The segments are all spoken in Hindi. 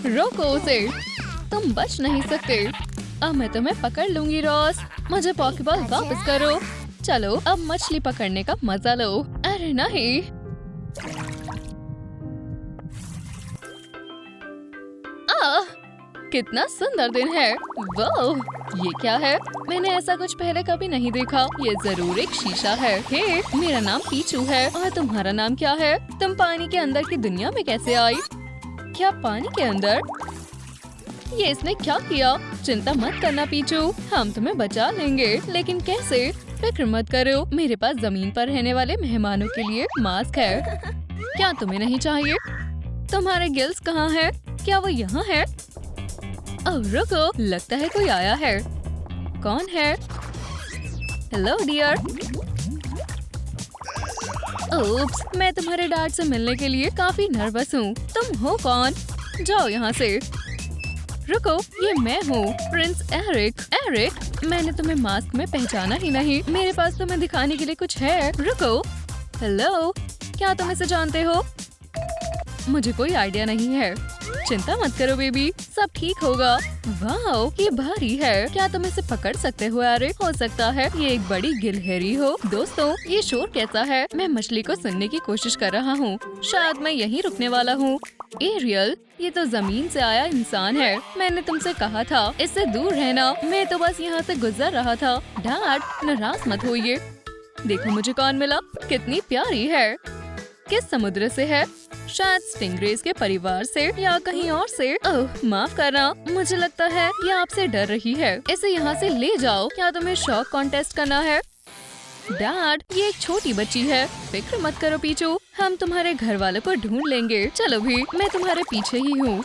रोको उसे, तुम बच नहीं सकते। अब मैं तुम्हें पकड़ लूंगी रॉस। मुझे पॉकीबॉल वापस करो। चलो अब मछली पकड़ने का मजा लो। अरे नहीं। आह! कितना सुंदर दिन है। वाह! ये क्या है? मैंने ऐसा कुछ पहले कभी नहीं देखा। ये जरूर एक शीशा है। हे, मेरा नाम पीचू है और तुम्हारा नाम क्या है? तुम पानी के अंदर की दुनिया में कैसे आई? क्या पानी के अंदर? ये इसने क्या किया? चिंता मत करना पीचू, हम तुम्हें बचा लेंगे। लेकिन कैसे? फिक्र मत करो, मेरे पास जमीन पर रहने वाले मेहमानों के लिए मास्क है। क्या तुम्हें नहीं चाहिए? तुम्हारे गिल्स कहाँ हैं? क्या वो यहाँ है? अब रुको, लगता है कोई आया है। कौन है? Hello dear. ओप्स, मैं तुम्हारे डैड से मिलने के लिए काफी नर्वस हूँ। तुम हो कौन? जाओ यहाँ से। रुको, ये मैं हूँ, प्रिंस एरिक। एरिक, मैंने तुम्हें मास्क में पहचाना ही नहीं। मेरे पास तुम्हें दिखाने के लिए कुछ है। रुको। हेलो, क्या तुम इसे जानते हो? मुझे कोई आइडिया नहीं है। चिंता मत करो बेबी, सब ठीक होगा। वाह, ये भारी है। क्या तुम इसे पकड़ सकते हो एरिक? हो सकता है ये एक बड़ी गिलहरी हो। दोस्तों, ये शोर कैसा है? मैं मछली को सुनने की कोशिश कर रहा हूँ। शायद मैं यहीं रुकने वाला हूँ। एरियल, ये तो जमीन से आया इंसान है। मैंने तुमसे कहा था इससे दूर रहना। मैं तो बस यहाँ से गुजर रहा था। डैड, नाराज मत होइए। देखो मुझे कौन मिला, कितनी प्यारी है। किस समुद्र से है? शायद स्टिंग्रेज के परिवार से या कहीं और से। ओह, माफ करना, मुझे लगता है ये आपसे डर रही है। इसे यहाँ से ले जाओ। क्या तुम्हें शौक कॉन्टेस्ट करना है? डैड, ये एक छोटी बच्ची है। फिक्र मत करो पीचू, हम तुम्हारे घर वालों को ढूंढ लेंगे। चलो भी, मैं तुम्हारे पीछे ही हूँ।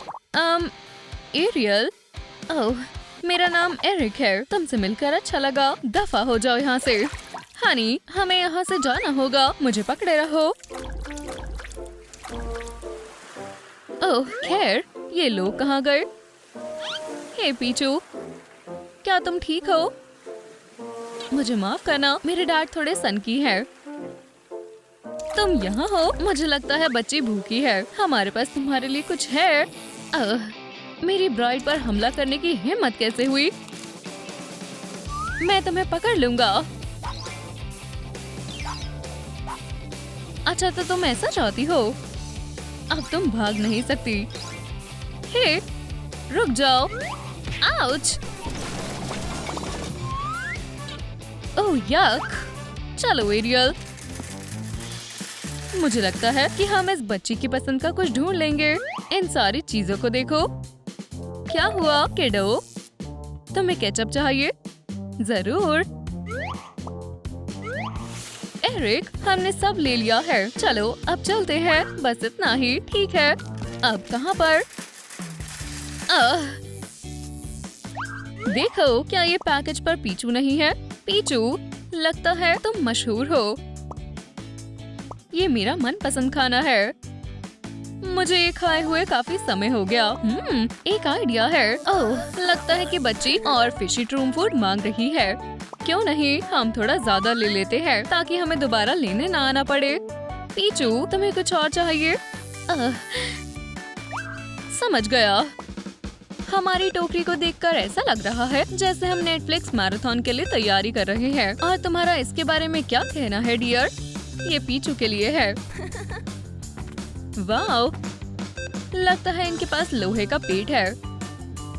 एरियल। ओह, मेरा नाम एरिक है। तुमसे मिलकर अच्छा लगा। दफा हो जाओ यहाँ से। हनी, हमें यहाँ से जाना होगा। मुझे पकड़े रहो। ओह खैर, ये लोग कहाँ गए? हे पीचू, क्या तुम ठीक हो? मुझे माफ करना, मेरे डैड थोड़े सनकी हैं। तुम यहाँ हो? मुझे लगता है बच्ची भूखी है। हमारे पास तुम्हारे लिए कुछ है। मेरी ब्राइड पर हमला करने की हिम्मत कैसे हुई? मैं तुम्हें पकड़ लूंगा। अच्छा, तो तुम ऐसा चाहती हो? अब तुम भाग नहीं सकती। हे, रुक जाओ। आउच! ओह यक! चलो एरियल, मुझे लगता है कि हम इस बच्ची की पसंद का कुछ ढूंढ लेंगे। इन सारी चीजों को देखो। क्या हुआ किडो? तुम्हें केचप चाहिए? जरूर। एरिक, हमने सब ले लिया है। चलो अब चलते हैं। बस इतना ही, ठीक है। अब कहाँ पर? देखो, क्या ये पैकेज पर पीचू नहीं है? पीचू, लगता है तुम मशहूर हो। ये मेरा मनपसंद खाना है। मुझे ये खाए हुए काफी समय हो गया। एक आइडिया है। ओह, लगता है कि बच्ची और फिशी ट्रूम फूड मांग रही है। क्यों नहीं, हम थोड़ा ज्यादा ले लेते हैं ताकि हमें दोबारा लेने ना आना पड़े। पीचू, तुम्हें कुछ और चाहिए? समझ गया। हमारी टोकरी को देखकर ऐसा लग रहा है जैसे हम नेटफ्लिक्स मैराथन के लिए तैयारी कर रहे हैं। और तुम्हारा इसके बारे में क्या कहना है डियर? ये पीचू के लिए है। वाओ, लगता है इनके पास लोहे का पेट है।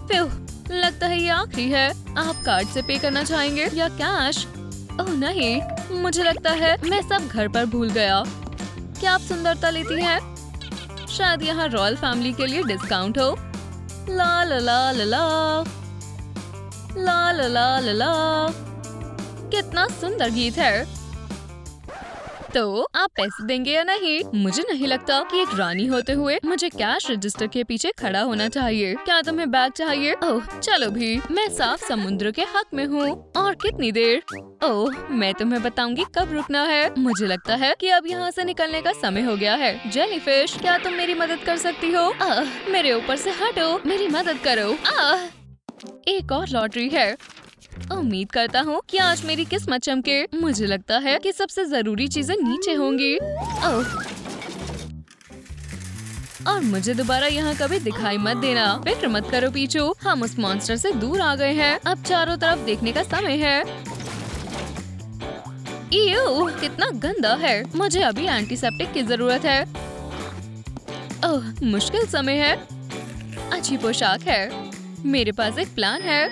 फिर लगता है ये आखिरी है। आप कार्ड से पे करना चाहेंगे या कैश? ओह नहीं, मुझे लगता है मैं सब घर पर भूल गया। क्या आप सुंदरता लेती हैं? शायद यहाँ रॉयल फैमिली के लिए डिस्काउंट हो। ला ला ला ला ला ला ला ला ला ला। कितना सुंदर गीत है। तो आप पैसे देंगे या नहीं? मुझे नहीं लगता कि एक रानी होते हुए मुझे कैश रजिस्टर के पीछे खड़ा होना चाहिए। क्या तुम्हें बैग चाहिए? ओह चलो भी, मैं साफ समुद्र के हक में हूँ। और कितनी देर? ओह, मैं तुम्हें बताऊंगी कब रुकना है। मुझे लगता है कि अब यहाँ से निकलने का समय हो गया है। जेलीफिश, क्या तुम मेरी मदद कर सकती हो? मेरे ऊपर से हटो, मेरी मदद करो। एक और लॉटरी है। उम्मीद करता हूँ कि आज मेरी किस्मत चमके। मुझे लगता है कि सबसे जरूरी चीजें नीचे होंगी। और मुझे दोबारा यहाँ कभी दिखाई मत देना। फिक्र मत करो पीचू, हम उस मॉन्स्टर से दूर आ गए हैं। अब चारों तरफ देखने का समय है। इयो, कितना गंदा है। मुझे अभी एंटीसेप्टिक की जरूरत है। ओह, मुश्किल समय है। अच्छी पोशाक है। मेरे पास एक प्लान है।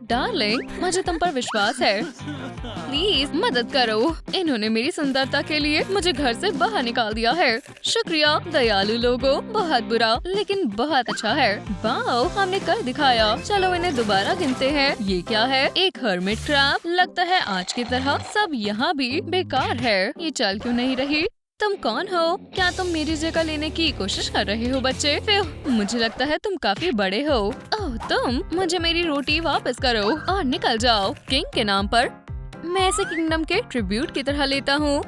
डार्लिंग, मुझे तुम पर विश्वास है। प्लीज मदद करो। इन्होंने मेरी सुंदरता के लिए मुझे घर से बाहर निकाल दिया है। शुक्रिया दयालु लोगों, बहुत बुरा लेकिन बहुत अच्छा है। वाओ, हमने कर दिखाया। चलो इन्हें दोबारा गिनते हैं। ये क्या है? एक हर्मिट क्रैब। लगता है आज की तरह सब यहाँ भी बेकार है। ये चल क्यों नहीं रही? तुम कौन हो? क्या तुम मेरी जगह लेने की कोशिश कर रहे हो बच्चे? फिर मुझे लगता है तुम काफी बड़े हो। ओह, तुम मुझे मेरी रोटी वापस करो और निकल जाओ। किंग के नाम पर मैं इसे किंगडम के ट्रिब्यूट की तरह लेता हूँ।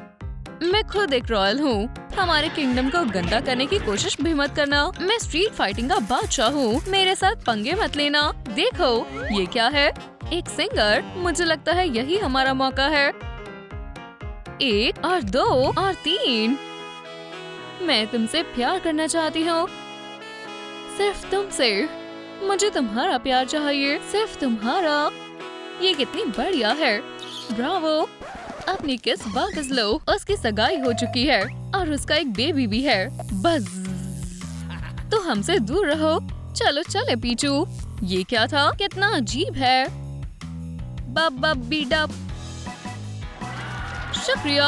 मैं खुद एक रॉयल हूँ। हमारे किंगडम को गंदा करने की कोशिश भी मत करना। मैं स्ट्रीट फाइटिंग का बादशाह हूँ। मेरे साथ पंगे मत लेना। देखो ये क्या है? एक सिंगर। मुझे लगता है यही हमारा मौका है। 1 और 2 और 3। मैं तुमसे प्यार करना चाहती हूँ, सिर्फ तुमसे। मुझे तुम्हारा प्यार चाहिए, सिर्फ तुम्हारा। ये कितनी बढ़िया है। ब्रावो। अपनी किस वापस लो। उसकी सगाई हो चुकी है और उसका एक बेबी भी है। बस तो हमसे दूर रहो। चलो चले पीचू। ये क्या था? कितना अजीब है। बब बीडब। शुक्रिया,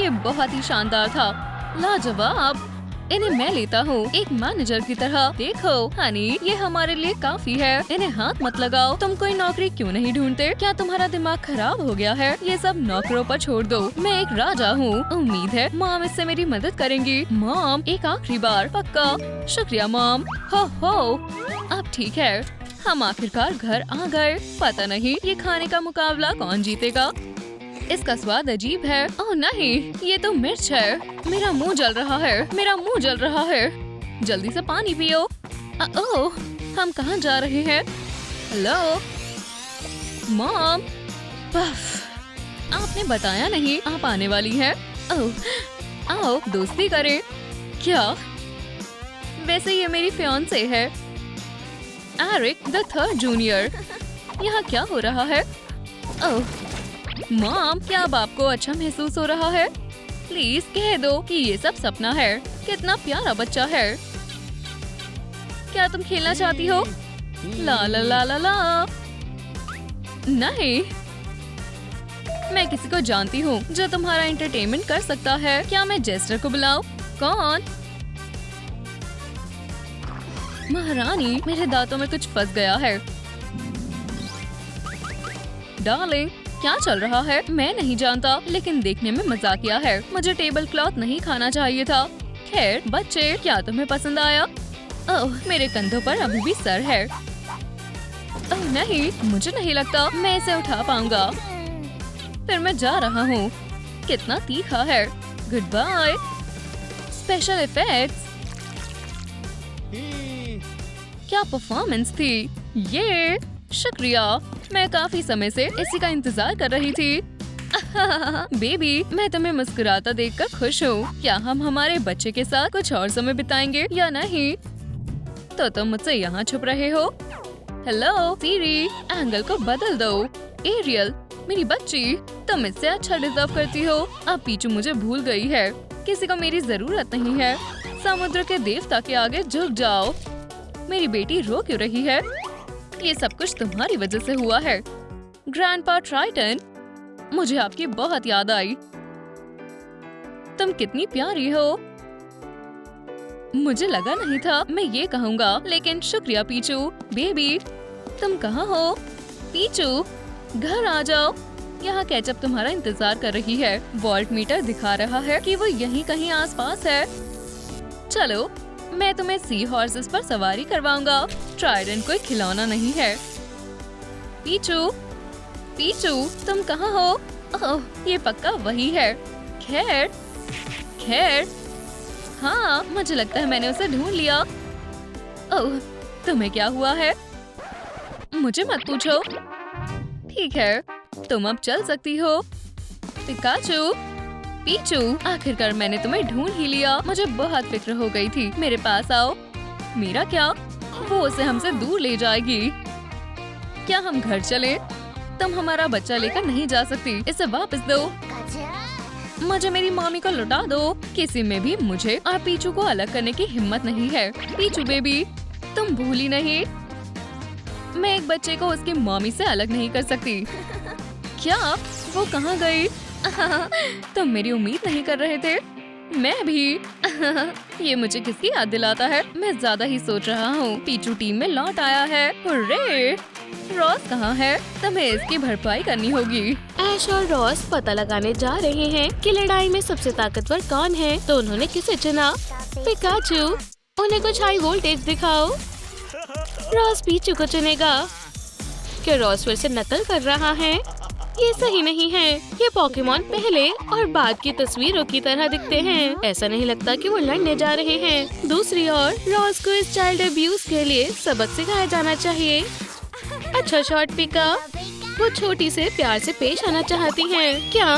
ये बहुत ही शानदार था। लाजवाब। इन्हें मैं लेता हूँ एक मैनेजर की तरह। देखो हनी, ये हमारे लिए काफी है। इन्हें हाथ मत लगाओ। तुम कोई नौकरी क्यों नहीं ढूंढते? क्या तुम्हारा दिमाग खराब हो गया है? ये सब नौकरों पर छोड़ दो। मैं एक राजा हूँ। उम्मीद है मॉम इससे मेरी मदद करेंगी। मॉम, एक आखिरी बार पक्का। शुक्रिया मॉम। हो अब ठीक है। हम आखिरकार घर आ गए। पता नहीं ये खाने का मुकाबला कौन जीतेगा। इसका स्वाद अजीब है। ओह नहीं, ये तो मिर्च है। मेरा मुंह जल रहा है। मेरा मुंह जल रहा है। जल्दी से पानी पियो। ओह, हम कहाँ जा रहे हैं? Hello mom. पफ, आपने बताया नहीं आप आने वाली हैं। ओह, आओ दोस्ती करें। क्या? वैसे ये मेरी फियांसे है, एरिक द थर्ड जूनियर। यहाँ क्या हो रहा है? ओह मॉम, क्या अब आपको अच्छा महसूस हो रहा है? प्लीज कह दो कि ये सब सपना है। कितना प्यारा बच्चा है। क्या तुम खेलना चाहती हो? ला ला ला ला ला। नहीं, मैं किसी को जानती हूँ जो तुम्हारा एंटरटेनमेंट कर सकता है। क्या मैं जेस्टर को बुलाऊं? कौन? महारानी, मेरे दांतों में कुछ फंस गया है। डार्लिंग, क्या चल रहा है? मैं नहीं जानता, लेकिन देखने में मजाकिया है। मुझे टेबल क्लॉथ नहीं खाना चाहिए था। खैर बच्चे, क्या तुम्हें पसंद आया? ओह, मेरे कंधों पर अभी भी सर है। ओह नहीं, मुझे नहीं लगता मैं इसे उठा पाऊंगा। फिर मैं जा रहा हूँ। कितना तीखा है। Good bye. Special effects. क्या परफॉर्मेंस थी। ये शुक्रिया। मैं काफी समय से इसी का इंतजार कर रही थी। बेबी, मैं तुम्हें मुस्कुराता देखकर खुश हूँ। क्या हम हमारे बच्चे के साथ कुछ और समय बिताएंगे या नहीं? तो तुम मुझसे यहाँ छुप रहे हो। हेलो सीरी, एंगल को बदल दो। एरियल, मेरी बच्ची, तुम इससे अच्छा डिजर्व करती हो। अब पीछू मुझे भूल गई है। किसी को मेरी जरूरत नहीं है। समुद्र के देवता के आगे झुक जाओ। मेरी बेटी रो क्यों रही है? ये सब कुछ तुम्हारी वजह से हुआ है। ग्रैंडपा ट्राइटन, मुझे आपकी बहुत याद आई। तुम कितनी प्यारी हो। मुझे लगा नहीं था मैं ये कहूँगा, लेकिन शुक्रिया पीचू। बेबी, तुम कहाँ हो? पीचू, घर आ जाओ। यहाँ केचप तुम्हारा इंतजार कर रही है। वॉल्ट मीटर दिखा रहा है कि वो यहीं कहीं आसपास है। चलो, मैं तुम्हें सी हॉर्सेस पर सवारी करवाऊंगा। ट्राइडेंट कोई खिलौना नहीं है। पीचू, पीचू, तुम कहाँ हो? ओह, ये पक्का वही है। खैर, हाँ, मुझे लगता है मैंने उसे ढूंढ लिया। ओह, तुम्हें क्या हुआ है? मुझे मत पूछो। ठीक है, तुम अब चल सकती हो। पिकाचू, पीचू, आखिरकार मैंने तुम्हें ढूंढ ही लिया। मुझे बहुत फिक्र हो गई थी। मेरे पास आओ। मेरा क्या? वो उसे हमसे दूर ले जाएगी। क्या हम घर चले? तुम हमारा बच्चा लेकर नहीं जा सकती। इसे वापस दो। मुझे मेरी मम्मी को लौटा दो। किसी में भी मुझे और पीचू को अलग करने की हिम्मत नहीं है। पीचू बेबी, तुम भूली नहीं, मैं एक बच्चे को उसकी मम्मी से अलग नहीं कर सकती। क्या? वो कहाँ गई? तुम मेरी उम्मीद नहीं कर रहे थे। मैं भी। ये मुझे किसकी याद दिलाता है? मैं ज्यादा ही सोच रहा हूँ। पीचू टीम में लौट आया है। हुर्रे! रॉस कहाँ है? तुम्हें इसकी भरपाई करनी होगी। ऐश और रॉस पता लगाने जा रहे हैं कि लड़ाई में सबसे ताकतवर कौन है। तो उन्होंने किसे चुना? पिकाचू। उन्हें कुछ हाई वोल्टेज दिखाओ। रॉस पीचू को चुनेगा। क्या रॉस फिर से नकल कर रहा है? ये सही नहीं है। ये पोकेमॉन पहले और बाद की तस्वीरों की तरह दिखते हैं। ऐसा नहीं लगता कि वो लड़ने जा रहे हैं। दूसरी ओर रॉस को इस चाइल्ड अब्यूज के लिए सबक सिखाया जाना चाहिए। अच्छा शॉट पिका। वो छोटी से प्यार से पेश आना चाहती है। क्या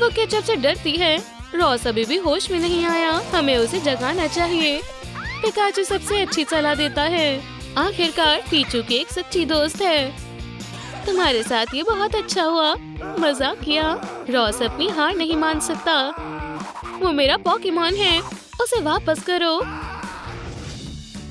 वो केचप से डरती है? रॉस अभी भी होश में नहीं आया। हमें उसे जगाना चाहिए। पिकाचू सबसे अच्छी सलाह देता है। आखिरकार पीचू की एक सच्ची दोस्त है। तुम्हारे साथ ये बहुत अच्छा हुआ। मजाक किया। रॉस अपनी हार नहीं मान सकता। वो मेरा पोकेमॉन है। उसे वापस करो।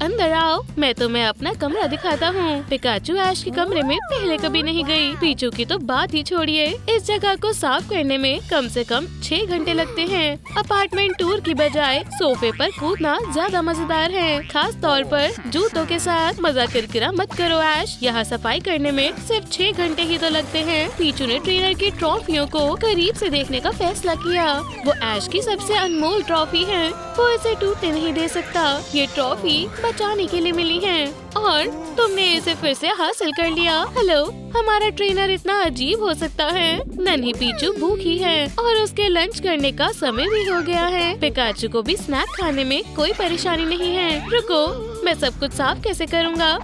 अंदर आओ, मैं तुम्हें अपना कमरा दिखाता हूँ। पिकाचू ऐश के कमरे में पहले कभी नहीं गई। पीचू की तो बात ही छोड़िए। इस जगह को साफ करने में कम से कम 6 घंटे लगते हैं। अपार्टमेंट टूर की बजाय सोफे पर कूदना ज्यादा मजेदार है, खास तौर पर जूतों के साथ। मजा किरकिरा मत करो ऐश। यहाँ सफाई करने में सिर्फ 6 घंटे ही तो लगते हैं। पीचू ने ट्रेनर की ट्रॉफियों को करीब से देखने का फैसला किया। वो ऐश की सबसे अनमोल ट्रॉफी है। वो इसे टूटने नहीं दे सकता। ये ट्रॉफी बचाने के लिए मिली है और तुमने इसे फिर से हासिल कर लिया। हेलो, हमारा ट्रेनर इतना अजीब हो सकता है। नन्ही पीचू भूखी है और उसके लंच करने का समय भी हो गया है। पिकाचू को भी स्नैक खाने में कोई परेशानी नहीं है। रुको, मैं सब कुछ साफ कैसे करूँगा?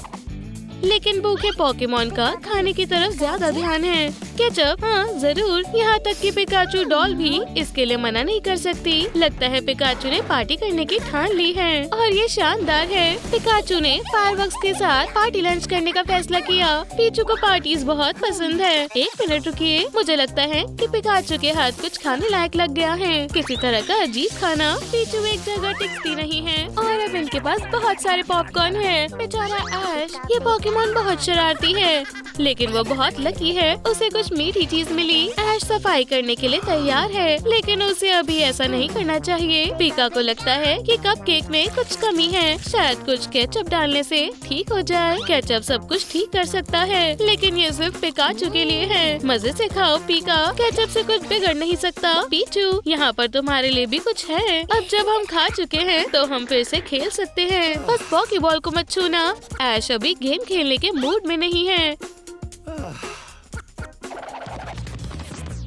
लेकिन भूखे पोकेमॉन का खाने की तरफ ज्यादा ध्यान है। केचप? हाँ जरूर। यहाँ तक कि पिकाचू डॉल भी इसके लिए मना नहीं कर सकती। लगता है पिकाचू ने पार्टी करने की ठान ली है और ये शानदार है। पिकाचू ने फायरवर्क्स के साथ पार्टी लंच करने का फैसला किया। पीचू को पार्टीज बहुत पसंद है। 1 मिनट रुकिए, मुझे लगता है कि पिकाचू के हाथ कुछ खाने लायक लग गया है। किसी तरह का अजीब खाना। पीचू एक जगह टिकती नहीं है और अब इनके पास बहुत सारे पॉपकॉर्न है। बेचारा ऐश। ये पोकेमॉन बहुत शरारती है लेकिन वो बहुत लकी है। उसे कुछ मीठी चीज मिली। ऐश सफाई करने के लिए तैयार है लेकिन उसे अभी ऐसा नहीं करना चाहिए। पीका को लगता है कि कपकेक में कुछ कमी है। शायद कुछ केचप डालने से ठीक हो जाए। केचप सब कुछ ठीक कर सकता है लेकिन ये सिर्फ पिकाचू के लिए है। मजे से खाओ पीका, केचप से कुछ बिगड़ नहीं सकता। पीचू, यहाँ पर तुम्हारे लिए भी कुछ है। अब जब हम खा चुके हैं तो हम फिर से खेल सकते हैं। बस पॉकीबॉल को मत छूना। ऐश अभी गेम खेलने के मूड में नहीं है।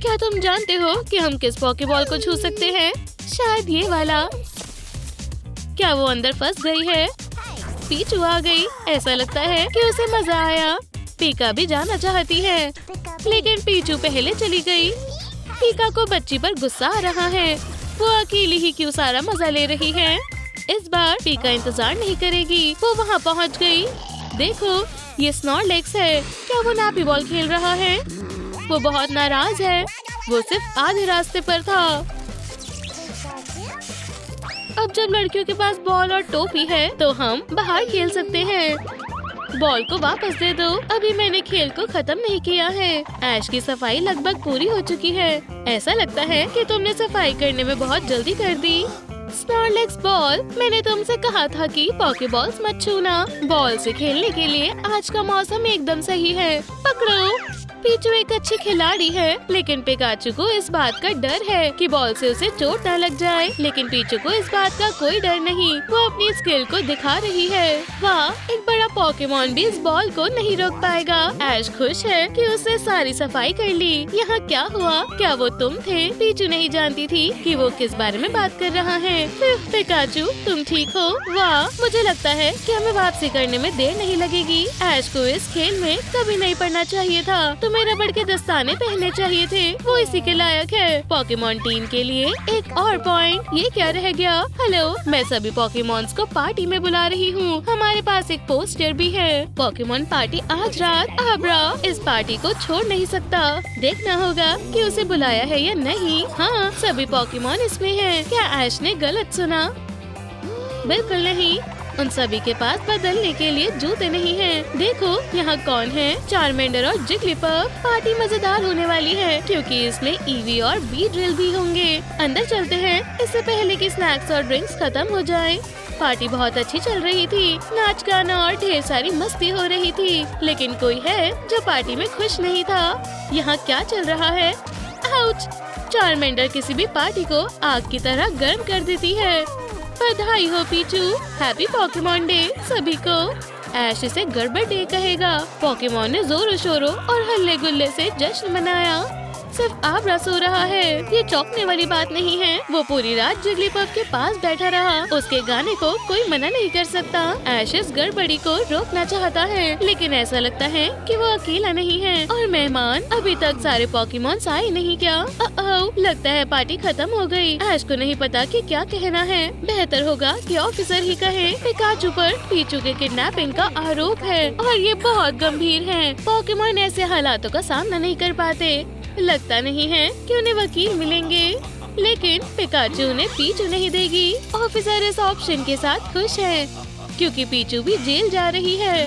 क्या तुम जानते हो कि हम किस पॉकीबॉल को छू सकते हैं? शायद ये वाला। क्या वो अंदर फंस गई है? पीचू आ गई। ऐसा लगता है कि उसे मजा आया। पीका भी जाना चाहती है लेकिन पीचू पहले चली गई। पीका को बच्ची पर गुस्सा आ रहा है। वो अकेली ही क्यों सारा मजा ले रही है। इस बार पीका इंतजार नहीं करेगी। वो वहाँ पहुँच गई। देखो, ये स्नॉर्लेक्स है। क्या वो नापी बॉल खेल रहा है? वो बहुत नाराज है। वो सिर्फ आधे रास्ते पर था। अब जब लड़कियों के पास बॉल और टोपी है तो हम बाहर खेल सकते हैं। बॉल को वापस दे दो। अभी मैंने खेल को खत्म नहीं किया है। ऐश की सफाई लगभग पूरी हो चुकी है। ऐसा लगता है कि तुमने सफाई करने में बहुत जल्दी कर दी। स्नॉर्लेक्स बॉल, मैंने तुमसे कहा था कि पॉकीबॉल्स मत छूना। बॉल से खेलने के लिए आज का मौसम एकदम सही है। पकड़ो। पीचू एक अच्छी खिलाड़ी है लेकिन पिकाचू को इस बात का डर है कि बॉल से उसे चोट न लग जाए। लेकिन पीचू को इस बात का कोई डर नहीं। वो अपनी स्किल को दिखा रही है। वाह, एक बड़ा पोकेमॉन भी इस बॉल को नहीं रोक पाएगा। ऐश खुश है कि उसने सारी सफाई कर ली। यहाँ क्या हुआ? क्या वो तुम थे? पीचू नहीं जानती थी कि वो किस बारे में बात कर रहा है। पिकाचू, तुम ठीक हो? वाह, मुझे लगता है कि हमें वापसी करने में देर नहीं लगेगी। ऐश को इस खेल में कभी नहीं पड़ना चाहिए था। तुम्हें रबड़ के दस्ताने पहनने चाहिए थे, वो इसी के लायक है। पोकेमॉन टीम के लिए एक और पॉइंट। ये क्या रह गया? हेलो, मैं सभी पोकेमॉन्स को पार्टी में बुला रही हूँ। हमारे पास एक पोस्टर भी है। पोकेमॉन पार्टी आज रात। आब्रा इस पार्टी को छोड़ नहीं सकता। देखना होगा कि उसे बुलाया है या नहीं। हाँ, सभी पोकेमॉन इसमें हैं। क्या ऐश ने गलत सुना? बिल्कुल नहीं, उन सभी के पास बदलने के लिए जूते नहीं हैं। देखो यहाँ कौन है? चारमेंडर और जिगलीपफ। पार्टी मजेदार होने वाली है क्योंकि इसमें ईवी और बी ड्रिल भी होंगे। अंदर चलते हैं इससे पहले कि स्नैक्स और ड्रिंक्स खत्म हो जाएं। पार्टी बहुत अच्छी चल रही थी। नाच गाना और ढेर सारी मस्ती हो रही थी, लेकिन कोई है जो पार्टी में खुश नहीं था। यहाँ क्या चल रहा है? आउच! चारमेंडर किसी भी पार्टी को आग की तरह गर्म कर देती है। बधाई हो पीचू, हैप्पी पोकेमॉन डे सभी को। ऐश इसे गड़बड़ डे कहेगा। पोकेमॉन ने जोरों शोरों और हल्ले गुल्ले से जश्न मनाया। सिर्फ आब्रा सो रहा है। ये चौंकने वाली बात नहीं है। वो पूरी रात जिगलीपफ के पास बैठा रहा। उसके गाने को कोई मना नहीं कर सकता। ऐश इस गड़बड़ी को रोकना चाहता है, लेकिन ऐसा लगता है कि वो अकेला नहीं है और मेहमान अभी तक सारे पोकेमॉन्स आए नहीं क्या? लगता है पार्टी खत्म हो गई। ऐश को नहीं पता कि क्या कहना है। बेहतर होगा कि ऑफिसर ही कहे। पिकाचू पर पीचू के किडनैपिंग का आरोप है और ये बहुत गंभीर है। पोकेमॉन ऐसे हालातों का सामना नहीं कर पाते। लगता नहीं है कि उन्हें वकील मिलेंगे, लेकिन पिकाचू उन्हें पीचू नहीं देगी। ऑफिसर इस ऑप्शन के साथ खुश है क्योंकि पीचू भी जेल जा रही है।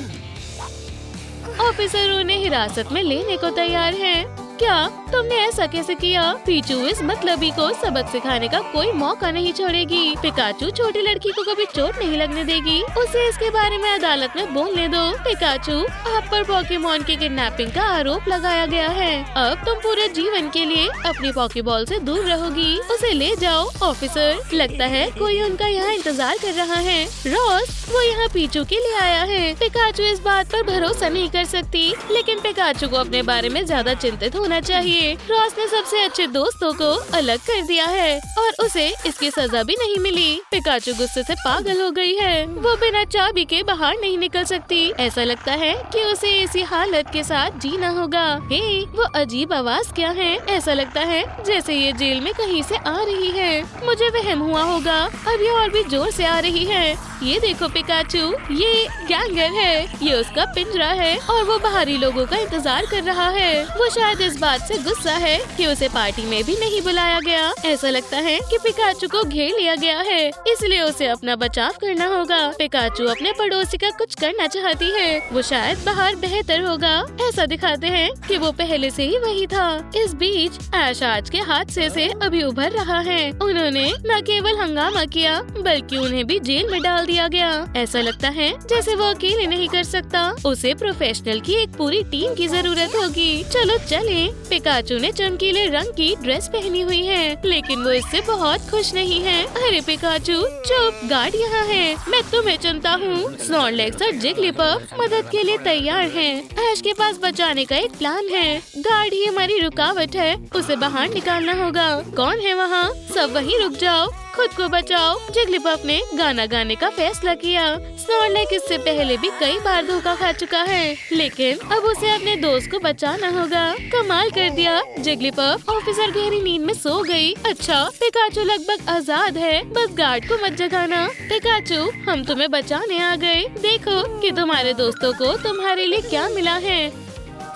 ऑफिसर उन्हें हिरासत में लेने को तैयार है। क्या तुमने ऐसा कैसे किया? पीचू इस मतलबी को सबक सिखाने का कोई मौका नहीं छोड़ेगी। पिकाचू छोटी लड़की को कभी चोट नहीं लगने देगी। उसे इसके बारे में अदालत में बोलने दो। पिकाचू, आप पर पोकेमॉन की किडनैपिंग का आरोप लगाया गया है। अब तुम पूरे जीवन के लिए अपनी पोकेबॉल से दूर रहोगी। उसे ले जाओ। ऑफिसर, लगता है कोई उनका यहाँ इंतजार कर रहा है। रॉस, वो यहाँ पीचू के लिए आया है। पिकाचू इस बात पर भरोसा नहीं कर सकती, लेकिन पिकाचू को अपने बारे में ज्यादा चिंतित होना चाहिए। रॉस ने सबसे अच्छे दोस्तों को अलग कर दिया है और उसे इसकी सजा भी नहीं मिली। पिकाचू गुस्से से पागल हो गई है। वो बिना चाबी के बाहर नहीं निकल सकती। ऐसा लगता है कि उसे इसी हालत के साथ जीना होगा। हे, वो अजीब आवाज क्या है? ऐसा लगता है जैसे ये जेल में कहीं से आ रही है। मुझे वहम हुआ होगा। अब ये और भी जोर से आ रही है। ये देखो पिकाचू, ये गैंगर है। ये उसका पिंजरा है और वो बाहरी लोगों का इंतजार कर रहा है। वो शायद इस बात से गुस्सा है कि उसे पार्टी में भी नहीं बुलाया गया। ऐसा लगता है कि पिकाचू को घेर लिया गया है, इसलिए उसे अपना बचाव करना होगा। पिकाचू अपने पड़ोसी का कुछ करना चाहती है। वो शायद बाहर बेहतर होगा। ऐसा दिखाते हैं कि वो पहले से ही वही था। इस बीच ऐश आज के हादसे से अभी उभर रहा है। उन्होंने न केवल हंगामा किया, बल्कि उन्हें भी जेल में डाल दिया गया। ऐसा लगता है जैसे वो अकेले नहीं कर सकता। उसे प्रोफेशनल की एक पूरी टीम की जरूरत होगी। चलो चलें। पिकाचू ने चमकीले रंग की ड्रेस पहनी हुई है, लेकिन वो इससे बहुत खुश नहीं है। अरे पिकाचू चुप, गार्ड यहाँ है, मैं तुम्हें चुनता हूँ। स्नॉर्लेक्स और जिगलीपफ मदद के लिए तैयार हैं। ऐश के पास बचाने का एक प्लान है। गार्ड ही हमारी रुकावट है, उसे बाहर निकालना होगा। कौन है वहाँ? सब वहीं रुक जाओ, खुद को बचाओ। जिगलीपफ ने गाना गाने का फैसला किया। स्नॉर्लेक्स इससे पहले भी कई बार धोखा खा चुका है, लेकिन अब उसे अपने दोस्त को बचाना होगा। कमाल कर दिया जिगलीपफ। ऑफिसर गहरी नींद में सो गई। अच्छा, पिकाचू लगभग आजाद है, बस गार्ड को मत जगाना। पिकाचू, हम तुम्हें बचाने आ गए। देखो कि तुम्हारे दोस्तों को तुम्हारे लिए क्या मिला है।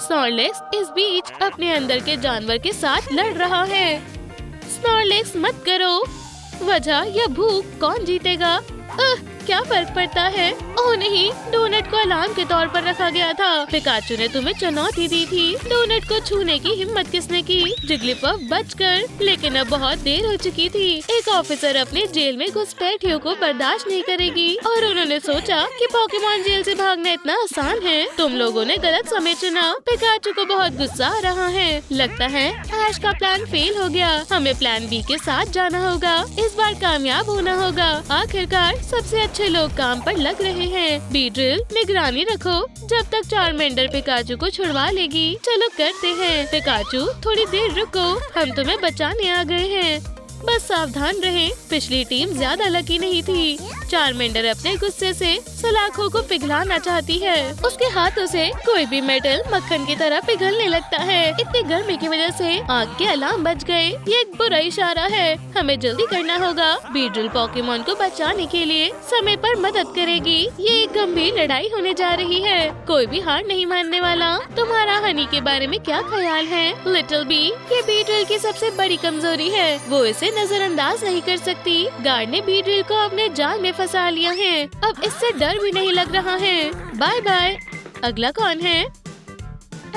स्नॉर्लेक्स इस बीच अपने अंदर के जानवर के साथ लड़ रहा है। स्नॉर्लेक्स मत करो। वजह या भूख, कौन जीतेगा? क्या फर्क पड़ता है? ओह नहीं, डोनट को अलार्म के तौर पर रखा गया था। पिकाचू ने तुम्हें चुनौती दी थी। डोनट को छूने की हिम्मत किसने की? जिगलीपफ बचकर, लेकिन अब बहुत देर हो चुकी थी। एक ऑफिसर अपने जेल में घुसपैठियों को बर्दाश्त नहीं करेगी और उन्होंने सोचा कि पोकेमॉन जेल से भागना इतना आसान है। तुम लोगों ने गलत समय चुना। पिकाचू को बहुत गुस्सा आ रहा है। लगता है ऐश का प्लान फेल हो गया। हमें प्लान बी के साथ जाना होगा। इस बार कामयाब होना होगा। आखिरकार सबसे अच्छे लोग काम पर लग रहे हैं। बी ड्रिल, निगरानी रखो जब तक चारमेंडर पिकाचू को छुड़वा लेगी। चलो करते हैं। पिकाचू, थोड़ी देर रुको, हम तुम्हें बचाने आ गए हैं। बस सावधान रहें, पिछली टीम ज्यादा लकी नहीं थी। चारमेंडर अपने गुस्से से सलाखों को पिघलाना चाहती है। उसके हाथों से कोई भी मेटल मक्खन की तरह पिघलने लगता है। इतनी गर्मी की वजह से आग के अलार्म बज गए। ये एक बुरा इशारा है, हमें जल्दी करना होगा। बीड्रिल पोकेमॉन को बचाने के लिए समय पर मदद करेगी। ये एक गंभीर लड़ाई होने जा रही है, कोई भी हार नहीं मानने वाला। तुम्हारा हनी के बारे में क्या ख्याल है लिटिल बी? ये बीड्रिल की सबसे बड़ी कमजोरी है, वो इसे नजरअंदाज नहीं कर सकती। गार्ड ने बीड्रिल को अपने जाल में फंसा लिया है, अब इससे डर भी नहीं लग रहा है। Bye bye. अगला कौन है?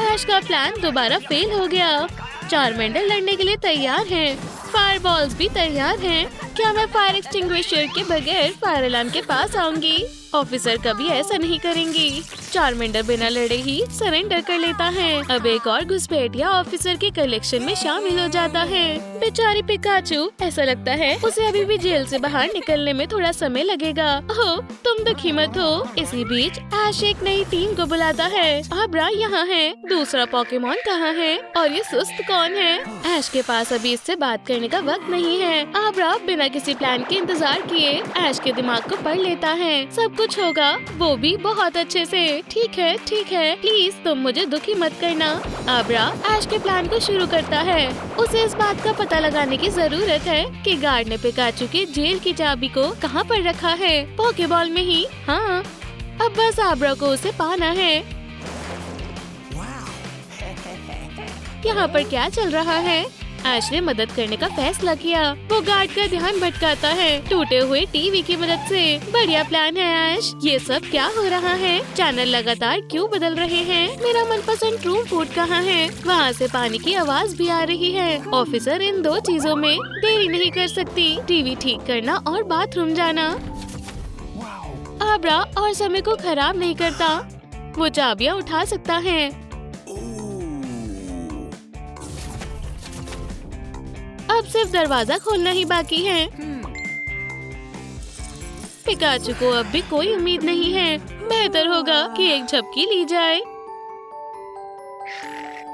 ऐश का प्लान दोबारा फेल हो गया। चारमेंडर लड़ने के लिए तैयार हैं, फायरबॉल्स भी तैयार हैं। क्या मैं फायर एक्सटिंग्विशर के बगैर फायर अलार्म के पास आऊंगी? ऑफिसर कभी ऐसा नहीं करेंगी। चारमेंडर बिना लड़े ही सरेंडर कर लेता है। अब एक और घुसपैठिया ऑफिसर के कलेक्शन में शामिल हो जाता है। बेचारी पिकाचू, ऐसा लगता है उसे अभी भी जेल से बाहर निकलने में थोड़ा समय लगेगा। ओह, तुम दुखी मत हो। इसी बीच ऐश एक नई टीम को बुलाता है। आब्रा यहाँ है, दूसरा पोकेमॉन कहाँ है? और ये सुस्त कौन है? ऐश के पास अभी इससे बात करने का वक्त नहीं है। आब्रा बिना किसी प्लान के इंतजार किए ऐश के दिमाग को पढ़ लेता है। सब कुछ होगा, वो भी बहुत अच्छे से। ठीक है, प्लीज तुम मुझे दुखी मत करना। आब्रा ऐश के प्लान को शुरू करता है। उसे इस बात का पता लगाने की जरूरत है कि गार्ड ने पिकाचू के जेल की चाबी को कहाँ पर रखा है। पोकेबॉल में ही। हाँ, अब बस आब्रा को उसे पाना है। यहाँ पर क्या चल रहा है? ऐश ने मदद करने का फैसला किया। वो गार्ड का ध्यान भटकाता है टूटे हुए टीवी की मदद से। बढ़िया प्लान है ऐश। ये सब क्या हो रहा है? चैनल लगातार क्यों बदल रहे हैं? मेरा मनपसंद रूम फूड कहाँ है? वहाँ से पानी की आवाज भी आ रही है। ऑफिसर इन दो चीजों में देरी नहीं कर सकती, टीवी ठीक करना और बाथरूम जाना। आब्रा और समय को खराब नहीं करता, वो चाबियाँ उठा सकता है। अब सिर्फ दरवाजा खोलना ही बाकी है। पिकाचू को अब भी कोई उम्मीद नहीं है। बेहतर होगा कि एक झपकी ली जाए।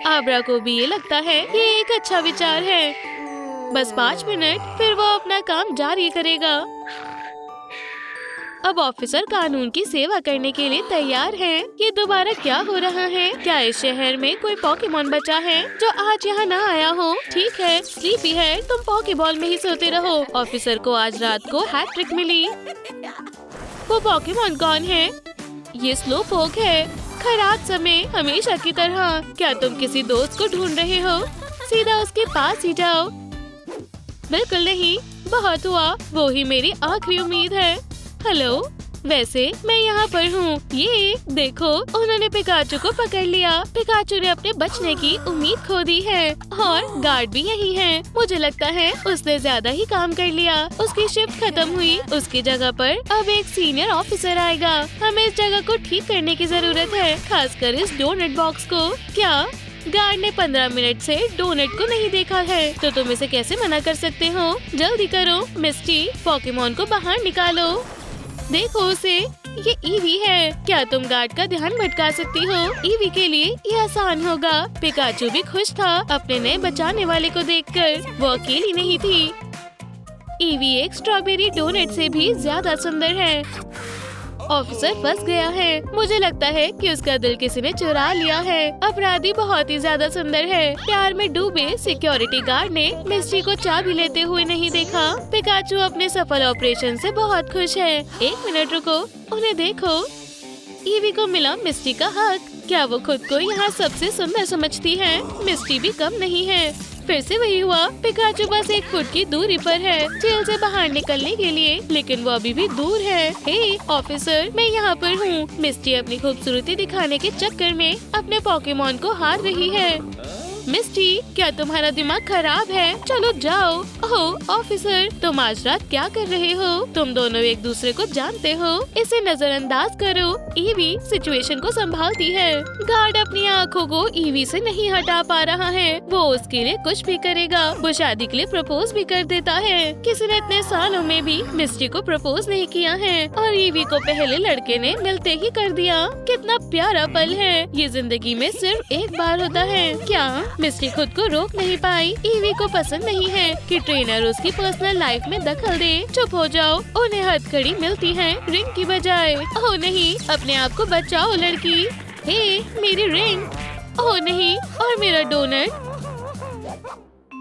आब्रा को भी ये लगता है ये एक अच्छा विचार है। बस 5 मिनट, फिर वो अपना काम जारी करेगा। अब ऑफिसर कानून की सेवा करने के लिए तैयार हैं। ये दोबारा क्या हो रहा है? क्या इस शहर में कोई पोकेमॉन बचा है जो आज यहाँ न आया हो? ठीक है, स्लीपी है, तुम पोकेबॉल में ही सोते रहो। ऑफिसर को आज रात को हैट्रिक मिली। वो पोकेमॉन कौन है? ये स्लोपोक है। खराब समय हमेशा की तरह। क्या तुम किसी दोस्त को ढूंढ रहे हो? सीधा उसके पास ही जाओ। बिल्कुल नहीं, बहुत हुआ, वो ही मेरी आखिरी उम्मीद है। हेलो, वैसे मैं यहाँ पर हूँ। ये देखो, उन्होंने पिकाचू को पकड़ लिया। पिकाचू ने अपने बचने की उम्मीद खो दी है और गार्ड भी यही है। मुझे लगता है उसने ज्यादा ही काम कर लिया। उसकी शिफ्ट खत्म हुई। उसकी जगह पर अब एक सीनियर ऑफिसर आएगा। हमें इस जगह को ठीक करने की जरूरत है, खासकर इस डोनट बॉक्स को। क्या गार्ड ने 15 मिनट से डोनट को नहीं देखा है, तो तुम इसे कैसे मना कर सकते हो? जल्दी करो मिस्टी, पोकेमॉन को बाहर निकालो। देखो उसे, ये ईवी है। क्या तुम गार्ड का ध्यान भटका सकती हो? ईवी के लिए ये आसान होगा। पिकाचू भी खुश था अपने नए बचाने वाले को देखकर। वो अकेली नहीं थी। ईवी एक स्ट्रॉबेरी डोनट से भी ज्यादा सुंदर है। ऑफिसर फंस गया है। मुझे लगता है कि उसका दिल किसी ने चुरा लिया है। अपराधी बहुत ही ज्यादा सुंदर है। प्यार में डूबे सिक्योरिटी गार्ड ने मिस्टी को चाबी लेते हुए नहीं देखा। पिकाचू अपने सफल ऑपरेशन से बहुत खुश है। 1 मिनट रुको, उन्हें देखो। ईवी को मिला मिस्टी का हक। क्या वो खुद को यहाँ सबसे सुंदर समझती है? मिस्टी भी कम नहीं है। फिर से वही हुआ। पिकाचू बस 1 फुट की दूरी पर है जेल से बाहर निकलने के लिए, लेकिन वो अभी भी दूर है। हे ऑफिसर, मैं यहाँ पर हूँ। मिस्टी अपनी खूबसूरती दिखाने के चक्कर में अपने पोकेमॉन को हार रही है। मिस्टी, क्या तुम्हारा दिमाग खराब है? चलो जाओ। ओह ऑफिसर, तुम आज रात क्या कर रहे हो? तुम दोनों एक दूसरे को जानते हो। इसे नजरअंदाज करो। ईवी सिचुएशन को संभालती है। गार्ड अपनी आँखों को ईवी से नहीं हटा पा रहा है। वो उसके लिए कुछ भी करेगा। वो शादी के लिए प्रपोज भी कर देता है। किसी ने इतने सालों में भी मिस्टी को प्रपोज नहीं किया है और ईवी को पहले लड़के ने मिलते ही कर दिया। कितना प्यारा पल है। ये जिंदगी में सिर्फ एक बार होता है। क्या मिस्टी खुद को रोक नहीं पाई। ईवी को पसंद नहीं है कि ट्रेनर उसकी पर्सनल लाइफ में दखल दे। चुप हो जाओ। उन्हें हथकड़ी मिलती है रिंग की बजाय। ओह नहीं, अपने आप को बचाओ लड़की। हे, मेरी रिंग। ओह नहीं, और मेरा डोनट।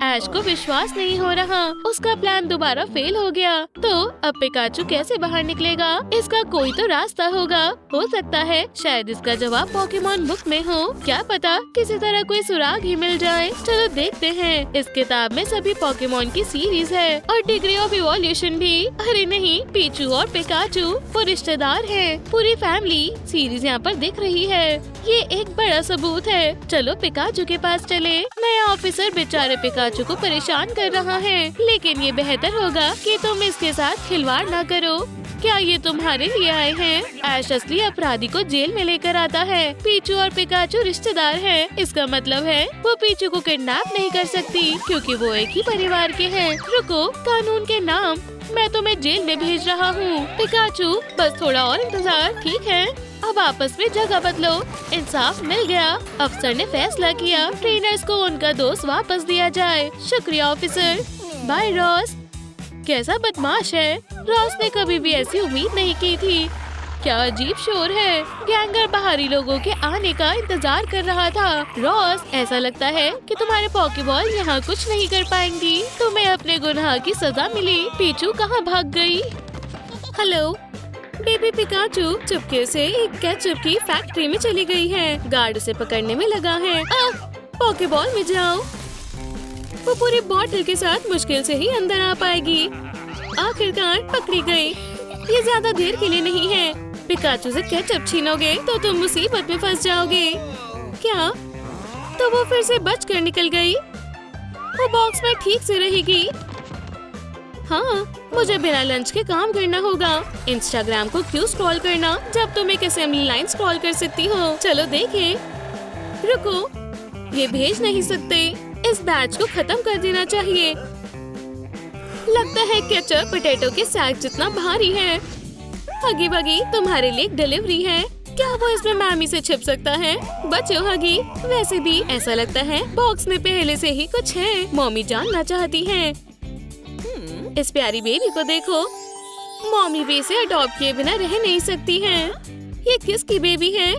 ऐश को विश्वास नहीं हो रहा। उसका प्लान दोबारा फेल हो गया। तो अब पिकाचू कैसे बाहर निकलेगा? इसका कोई तो रास्ता होगा। हो सकता है शायद इसका जवाब पोकेमॉन बुक में हो। क्या पता किसी तरह कोई सुराग ही मिल जाए। चलो देखते हैं। इस किताब में सभी पोकेमॉन की सीरीज है और डिग्री ऑफ इवोल्यूशन भी। अरे नहीं, पीचू और पिकाचू वो रिश्तेदार हैं। पूरी फैमिली सीरीज यहाँ पर दिख रही है। ये एक बड़ा सबूत है। चलो पिकाचू के पास चले। नया ऑफिसर बेचारे पिकाचू को परेशान कर रहा है, लेकिन ये बेहतर होगा कि तुम इसके साथ खिलवाड़ ना करो। क्या ये तुम्हारे लिए आए हैं? ऐश असली अपराधी को जेल में लेकर आता है। पीचू और पिकाचू रिश्तेदार हैं। इसका मतलब है वो पीचू को किडनैप नहीं कर सकती क्योंकि वो एक ही परिवार के हैं। रुको, कानून के नाम, मैं तुम्हें जेल में भेज रहा हूँ। पिकाचू, बस थोड़ा और इंतजार। ठीक है, अब आपस में जगह बदलो। इंसाफ मिल गया। अफसर ने फैसला किया ट्रेनर्स को उनका दोस्त वापस दिया जाए। शुक्रिया ऑफिसर। Bye Ross. कैसा बदमाश है। रॉस ने कभी भी ऐसी उम्मीद नहीं की थी। क्या अजीब शोर है। गैंगर बाहरी लोगों के आने का इंतजार कर रहा था। रॉस, ऐसा लगता है कि तुम्हारे पॉकेबॉल यहाँ कुछ नहीं कर पाएंगी। तुम्हें अपने गुनाह की सजा मिली। पीचू कहाँ भाग गई? हेलो, बेबी पिकाचू चुपके से एक केचप की फैक्ट्री में चली गई है। गार्ड उसे पकड़ने में लगा है। पॉकेबॉल में जाओ। वो पूरी बॉटल के साथ मुश्किल से ही अंदर आ पाएगी। आखिरकार पकड़ी गई। ये ज्यादा देर के लिए नहीं है। पिकाचू से केचप छीनोगे तो तुम मुसीबत में फंस जाओगे। क्या? तो वो फिर से बच कर निकल गई। वो बॉक्स में ठीक से रहेगी। हाँ, मुझे बिना लंच के काम करना होगा। इंस्टाग्राम को क्यों स्क्रॉल करना जब तुम एक असेंबली लाइन स्क्रॉल कर सकती हो। चलो देखें। रुको, ये भेज नहीं सकते। इस बैच को खत्म कर देना चाहिए। लगता है केचप पोटैटो के सैक जितना भारी है। हगी बगी, तुम्हारे लिए एक डिलीवरी है। क्या वो इसमें मामी से छिप सकता है? बचो हगी। वैसे भी ऐसा लगता है बॉक्स में पहले से ही कुछ है। मम्मी जानना चाहती है। इस प्यारी बेबी को देखो। मम्मी भी इसे अडॉप्ट किए बिना रह नहीं सकती हैं। ये किसकी बेबी है?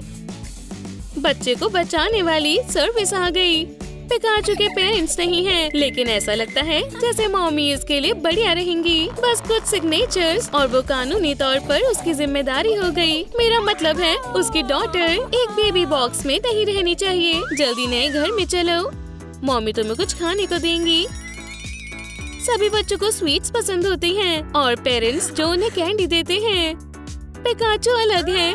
बच्चे को बचाने वाली सर्विस आ गई। पिकाचू के पेरेंट्स नहीं हैं, लेकिन ऐसा लगता है जैसे मम्मी इसके लिए बढ़िया रहेंगी। बस कुछ सिग्नेचर्स और वो कानूनी तौर पर उसकी जिम्मेदारी हो गई। मेरा मतलब है उसकी डॉटर एक बेबी बॉक्स में नहीं रहनी चाहिए। जल्दी नए घर में चलो। मम्मी तुम्हें कुछ खाने को देंगी। सभी बच्चों को स्वीट्स पसंद होती हैं और पेरेंट्स जो उन्हें कैंडी देते हैं। पिकाचू अलग है।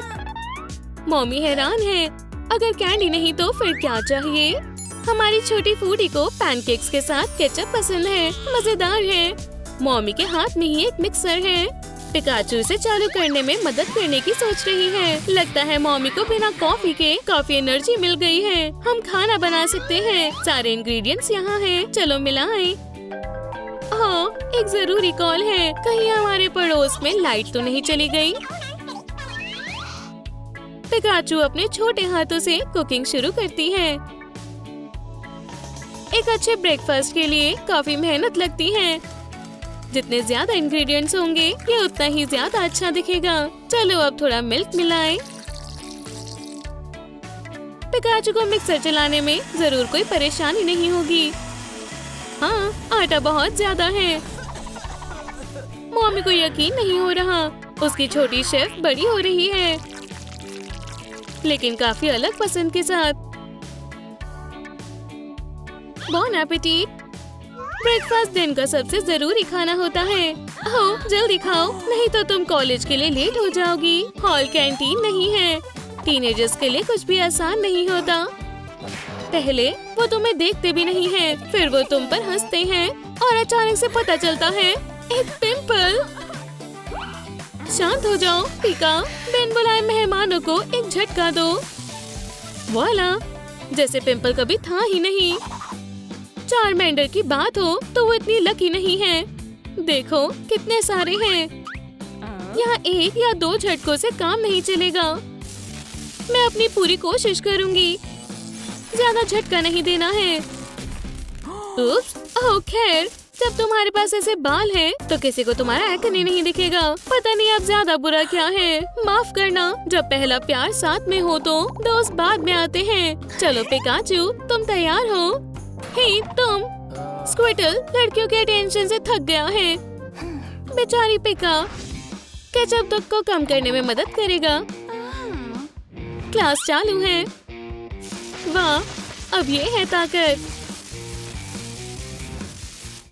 मम्मी हैरान है। अगर कैंडी नहीं तो फिर क्या चाहिए? हमारी छोटी फूडी को पैनकेक्स के साथ केचप पसंद है। मजेदार है। मम्मी के हाथ में ही एक मिक्सर है। पिकाचू इसे चालू करने में मदद करने की सोच रही है। लगता है मम्मी को बिना कॉफी के काफी एनर्जी मिल गई है। हम खाना बना सकते हैं। सारे इंग्रेडिएंट्स यहाँ हैं। चलो मिलाएं। हाँ, एक जरूरी कॉल है। कहीं हमारे पड़ोस में लाइट तो नहीं चली गई? पिकाचू अपने छोटे हाथों से कुकिंग शुरू करती है। एक अच्छे ब्रेकफास्ट के लिए काफी मेहनत लगती है। जितने ज्यादा इंग्रेडिएंट्स होंगे ये उतना ही ज्यादा अच्छा दिखेगा। चलो अब थोड़ा मिल्क मिलाएं। पिकाचू को मिक्सर चलाने में जरूर कोई परेशानी नहीं होगी। हाँ, आटा बहुत ज्यादा है। मम्मी को यकीन नहीं हो रहा। उसकी छोटी शेफ बड़ी हो रही है, लेकिन काफी अलग पसंद के साथ। बॉन एपेटिट। ब्रेकफास्ट दिन का सबसे जरूरी खाना होता है। ओह, जल्दी खाओ, नहीं तो तुम कॉलेज के लिए लेट हो जाओगी। हॉल कैंटीन नहीं है। टीनेजर्स के लिए कुछ भी आसान नहीं होता। पहले वो तुम्हें देखते भी नहीं हैं, फिर वो तुम पर हंसते हैं और अचानक से पता चलता है एक पिंपल। शांत हो जाओ पिका। बिन बुलाए मेहमानों को एक झटका दो। वाला, जैसे पिंपल कभी था ही नहीं। चारमेंडर की बात हो तो वो इतनी लकी नहीं है। देखो कितने सारे हैं। यहाँ एक या दो झटकों से काम नहीं चलेगा। मैं अपनी पूरी कोशिश करूंगी। ज्यादा झटका नहीं देना है। उप्स, ओह खैर, जब तुम्हारे पास ऐसे बाल हैं, तो किसी को तुम्हारा एक्ने नहीं दिखेगा। पता नहीं अब ज्यादा बुरा क्या है। माफ करना, जब पहला प्यार साथ में हो तो दोस्त बाद में आते हैं। चलो पिकाचू, तुम तैयार हो? हे तुम, स्क्विटल लड़कियों के अटेंशन से थक गया है। बेचारी पिका, केचप दुख को कम करने में मदद करेगा। क्लास चालू है। वाह, अब ये है ताकत।